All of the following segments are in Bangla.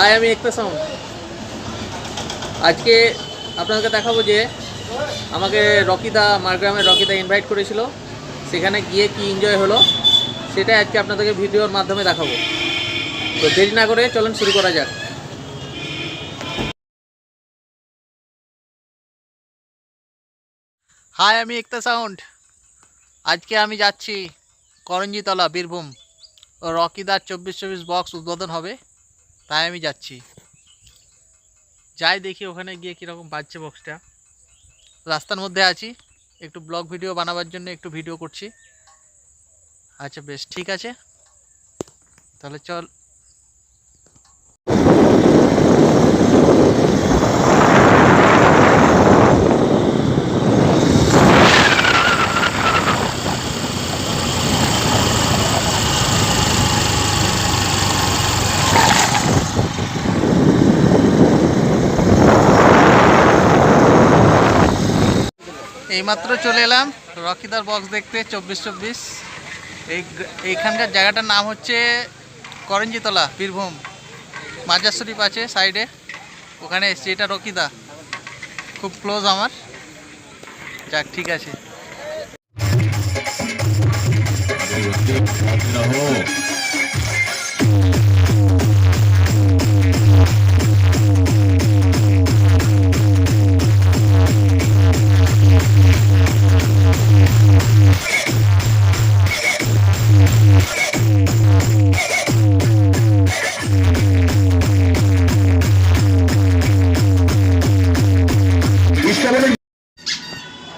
হাই, আমি একটা সাউন্ড। আজকে আপনাদেরকে দেখাবো যে আমাকে রকিদা, মারগ্রামের রকিদা ইনভাইট করেছিল। সেখানে গিয়ে কি এনজয় হলো সেটাই আজকে আপনাদেরকে ভিডিওর মাধ্যমে দেখাবো। তো দেরি না করে চলুন শুরু করা যাক। হাই, আমি একটা সাউন্ড। আজকে আমি যাচ্ছি করঞ্জিতলা, বীরভূম। রকিদার 24/24 বক্স উদ্বোধন হবে, তাই আমি যাচ্ছি। যাই দেখি ওখানে গিয়ে কীরকম বাজছে বক্সটা। রাস্তার মধ্যে আছি, একটু ব্লগ ভিডিও বানাবার জন্য একটু ভিডিও করছি। আচ্ছা, বেশ ঠিক আছে, তাহলে চল। এইমাত্র চলে এলাম রকিদার বক্স দেখতে 24/24। এইখানকার জায়গাটার নাম হচ্ছে করঞ্জিতলা, বীরভূম। মাজার শরীফ আছে সাইডে, ওখানে এসছি। এটা রকিদা, খুব ক্লোজ আমার। যাক, ঠিক আছে।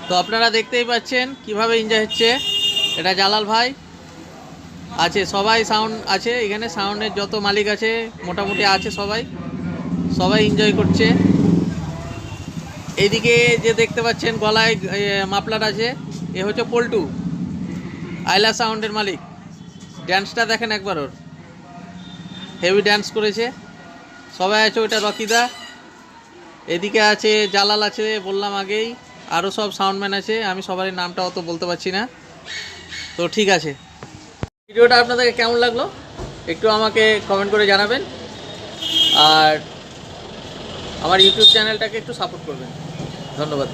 তো আপনারা দেখতেই পাচ্ছেন কিভাবে এনজয় হচ্ছে। এটা জালাল ভাই আছে, সবাই সাউন্ড আছে এখানে। সাউন্ডের যত মালিক আছে মোটামুটি আছে, সবাই এনজয় করছে। এইদিকে যে দেখতে পাচ্ছেন গলায় মাফলার আছে, এ হচ্ছে পল্টু, আইলা সাউন্ডের মালিক। ড্যান্সটা দেখেন একবার, ওর হেভি ড্যান্স করেছে। সবাই আছে, ওটা রকিদা। এদিকে আছে জালাল আছে, বললাম আগেই। আরও সব সাউন্ডম্যান আছে, আমি সবারই নামটা অত বলতে পারছি না। তো ঠিক আছে, ভিডিওটা আপনাদেরকে কেমন লাগলো একটু আমাকে কমেন্ট করে জানাবেন। আর আমার ইউটিউব চ্যানেলটাকে একটু সাপোর্ট করবেন। ধন্যবাদ।